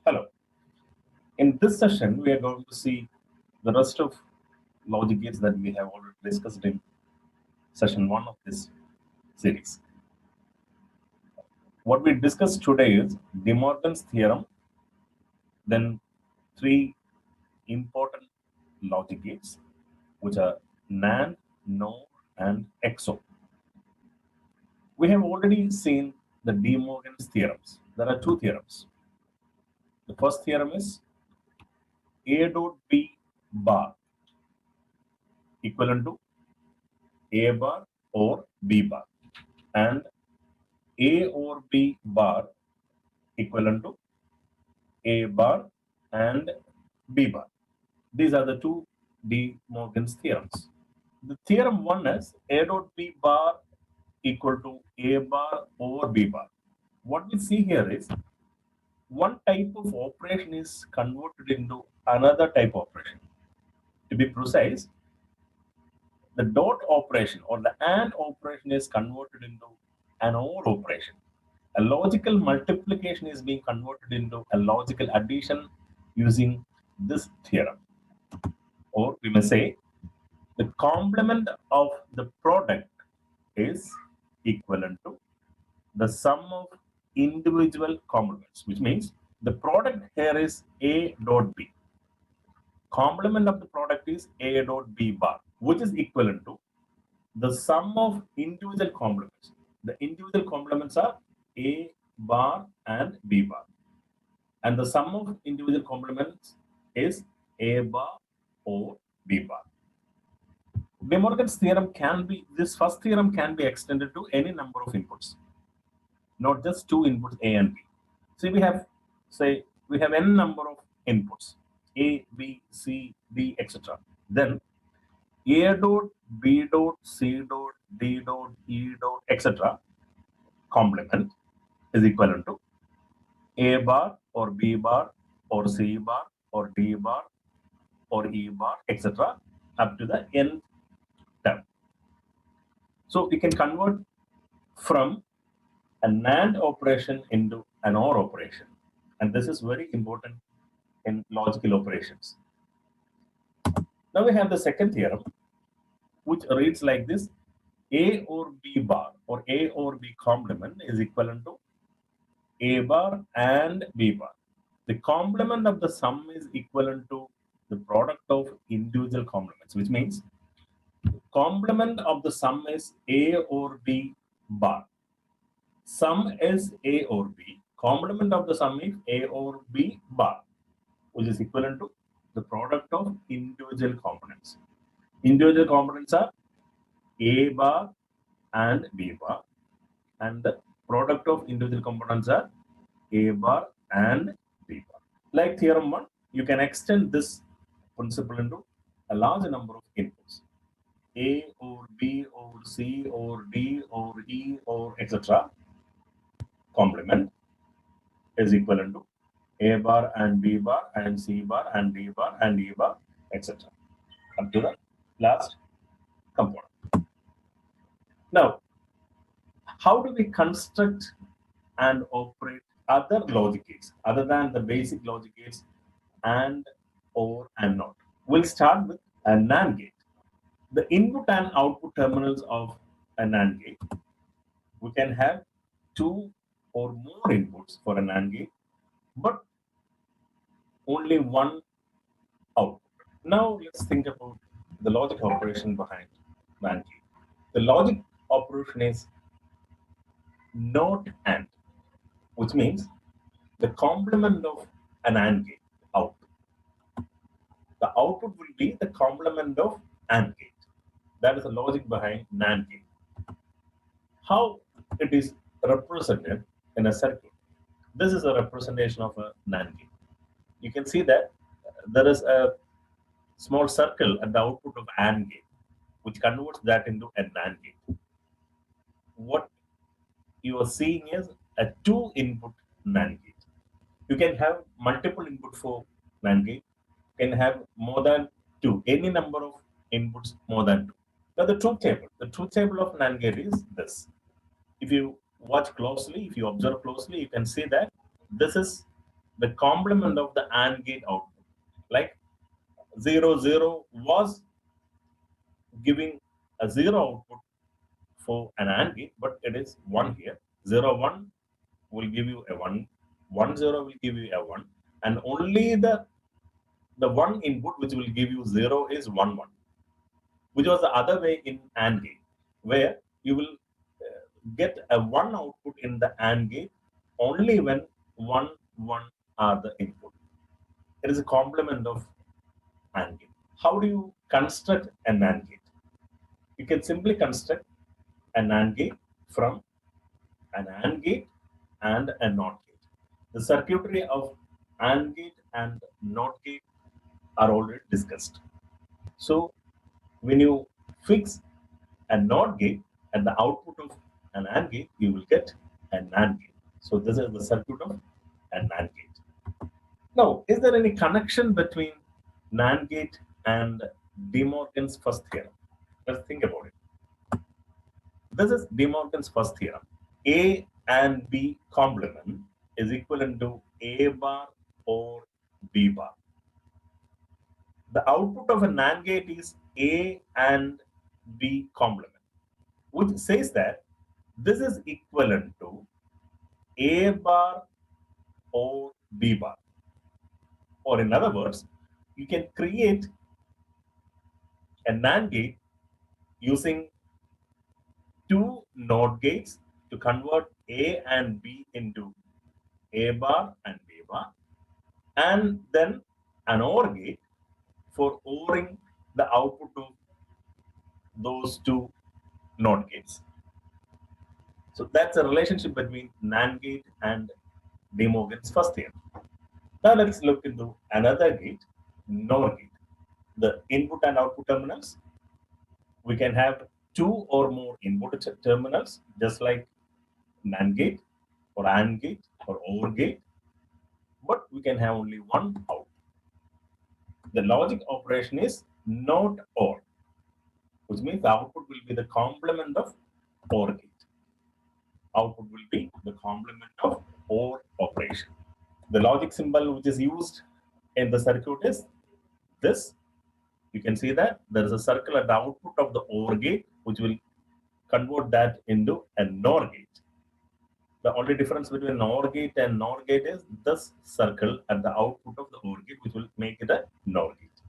Hello. In this session, we are going to see the rest of logic gates that we have already discussed in session 1 of this series. What we discussed today is De Morgan's theorem, then three important logic gates, which are NAND, NOR, and XOR. We have already seen the De Morgan's theorems. There are two theorems. The first theorem is A dot B bar equivalent to A bar or B bar, and A or B bar equivalent to A bar and B bar. These are the two De Morgan's theorems. The theorem one is A dot B bar equal to A bar over B bar. What we see here is one type of operation is converted into another type of operation. To be precise, the dot operation or the AND operation is converted into an OR operation. A logical multiplication is being converted into a logical addition using this theorem. Or we may say the complement of the product is equivalent to the sum of individual complements, which means the product here is A dot B. Complement of the product is A dot B bar, which is equivalent to the sum of individual complements. The individual complements are A bar and B bar. And the sum of individual complements is A bar or B bar. De Morgan's theorem this first theorem can be extended to any number of inputs, not just two inputs A and B. So we have n number of inputs, A, B, C, D, etc. Then A dot, B dot, C dot, D dot, E dot, etc. complement is equivalent to A bar or B bar or C bar or D bar or E bar, etc. up to the n term. So we can convert from a NAND operation into an OR operation. And this is very important in logical operations. Now we have the second theorem, which reads like this: A or B bar or A or B complement is equivalent to A bar and B bar. The complement of the sum is equivalent to the product of individual complements, which means complement of the sum is A or B bar. Sum is A or B. Complement of the sum is A or B bar, which is equivalent to the product of individual components. Individual components are A bar and B bar, and the product of individual components are A bar and B bar. Like theorem 1, you can extend this principle into a large number of inputs. A or B or C or D or E or etc. complement is equivalent to A bar and B bar and C bar and D bar and E bar, etc. up to the last component. Now, how do we construct and operate other logic gates other than the basic logic gates and, or, and not? We'll start with a NAND gate. The input and output terminals of a NAND gate. We can have two or more inputs for a NAND gate, but only one output. Now let's think about the logic operation behind NAND gate. The logic operation is not AND, which means the complement of an AND gate output. The output will be the complement of AND gate. That is the logic behind NAND gate. How it is represented in a circuit. This is a representation of a NAND gate. You can see that there is a small circle at the output of AND gate, which converts that into a NAND gate. What you are seeing is a two-input NAND gate. You can have multiple input for NAND gate. You can have more than two, any number of inputs more than two. Now the truth table of NAND gate is this. If you watch closely, if you observe closely, you can see that this is the complement of the AND gate output. Like 0, 0 was giving a 0 output for an AND gate, but it is 1 here. 0, 1 will give you a 1, 1, 0 will give you a 1, and only the one input which will give you 0 is 1, 1, which was the other way in AND gate, where you will get a 1 output in the AND gate only when 1, 1 are the input. It is a complement of AND gate. How do you construct a NAND gate? You can simply construct a NAND gate from an AND gate and a NOT gate. The circuitry of AND gate and NOT gate are already discussed. So when you fix a NOT gate at the output of an AND gate, you will get a NAND gate. So this is the circuit of a NAND gate. Now, is there any connection between NAND gate and De Morgan's first theorem? Let's think about it. This is De Morgan's first theorem. A and B complement is equivalent to A bar or B bar. The output of a NAND gate is A and B complement, which says that this is equivalent to A bar or B bar. Or in other words, you can create a NAND gate using two NOT gates to convert A and B into A bar and B bar, and then an OR gate for ORing the output of those two NOT gates. So that's a relationship between NAND gate and De Morgan's first theorem. Now let's look into another gate, NOR gate. The input and output terminals, we can have two or more input terminals, just like NAND gate or AND gate or OR gate, but we can have only one out. The logic operation is not OR, which means the output will be the complement of OR gate. Output will be the complement of OR operation. The logic symbol which is used in the circuit is this. You can see that there is a circle at the output of the OR gate, which will convert that into a NOR gate. The only difference between NOR gate and NOR gate is this circle at the output of the OR gate, which will make it a NOR gate.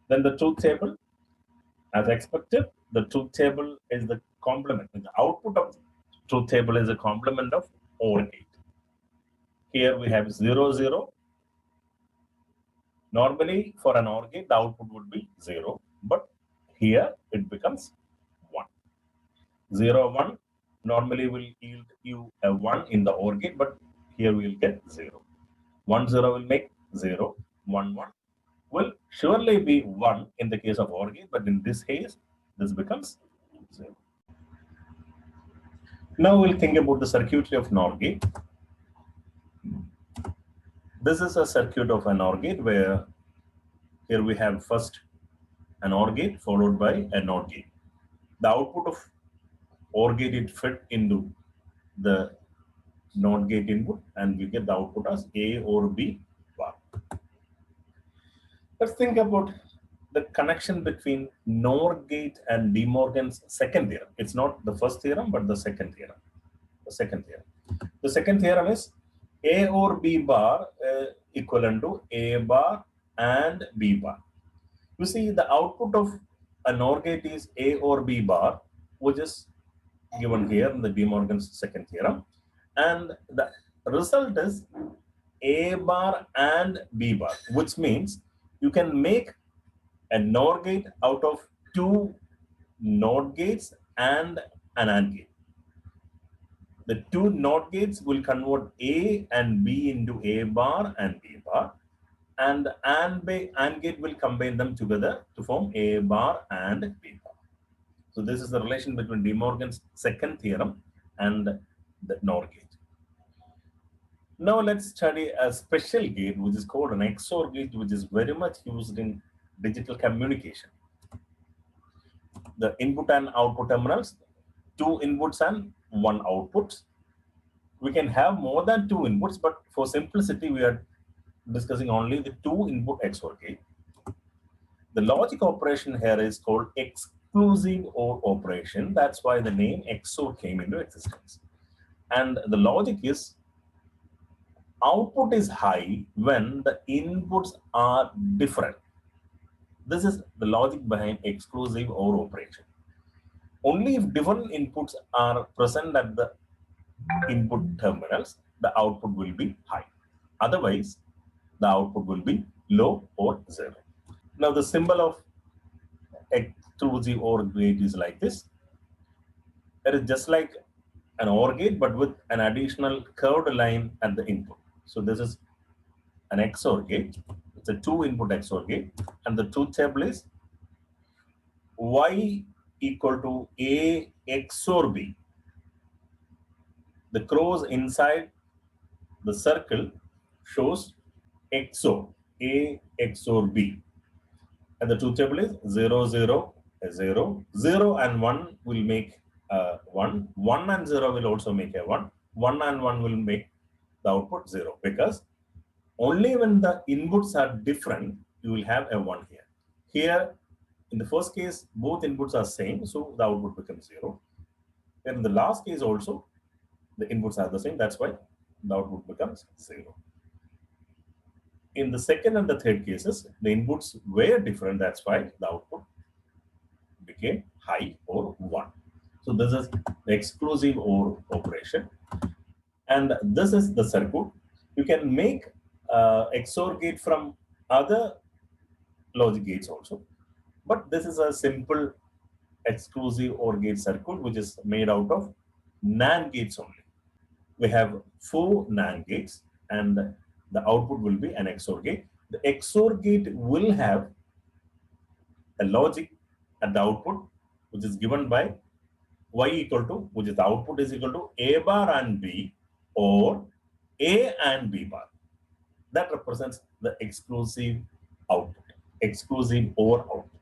Then the truth table, as expected, the truth table is the complement. The output of the truth table is a complement of OR gate. Here we have 0, 0. Normally, for an OR gate, the output would be 0, but here it becomes 1. 0, 1 normally will yield you a 1 in the OR gate, but here we will get 0. 1, 0 will make 0. 1, 1 will surely be 1 in the case of OR gate, but in this case, this becomes 0. Now we'll think about the circuitry of NOR gate. This is a circuit of an OR gate where here we have first an OR gate followed by a NOT gate. The output of OR gate is fed into the NOT gate input, and we get the output as A or B bar. Let's think about the connection between NOR gate and De Morgan's second theorem. It's not the first theorem, but the second theorem. The second theorem. The second theorem is A or B bar equivalent to A bar and B bar. You see, the output of a NOR gate is A or B bar, which is given here in the De Morgan's second theorem, and the result is A bar and B bar, which means you can make a NOR gate out of two NOT gates and an AND gate. The two NOT gates will convert A and B into A bar and B bar, and the AND gate will combine them together to form A bar and B bar. So this is the relation between De Morgan's second theorem and the NOR gate. Now let's study a special gate which is called an ExOR gate, which is very much used in digital communication. The input and output terminals, two inputs and one output. We can have more than 2 inputs, but for simplicity, we are discussing only the 2 input XOR gate. The logic operation here is called exclusive OR operation. That's why the name XOR came into existence. And the logic is output is high when the inputs are different. This is the logic behind exclusive OR operation. Only if different inputs are present at the input terminals, the output will be high. Otherwise, the output will be low or 0. Now, the symbol of exclusive OR gate is like this. It is just like an OR gate, but with an additional curved line at the input. So this is an XOR gate. It's a 2-input XOR gate, and the truth table is Y equal to A XOR B. The cross inside the circle shows XOR, A XOR B. And the truth table is 0, 0, 0, 0 and 1 will make 1. 1 and 0 will also make a 1. 1 and 1 will make the output 0, because only when the inputs are different, you will have a 1 here. Here, in the first case, both inputs are same, so the output becomes 0. And in the last case also, the inputs are the same, that's why the output becomes 0. In the second and the third cases, the inputs were different, that's why the output became high or 1. So this is the exclusive OR operation. And this is the circuit. You can make XOR gate from other logic gates also. But this is a simple exclusive OR gate circuit which is made out of NAND gates only. We have 4 NAND gates and the output will be an XOR gate. The XOR gate will have a logic at the output which is given by Y equal to, which is the output is equal to A bar and B, or A and B bar. That represents the exclusive output, exclusive OR output.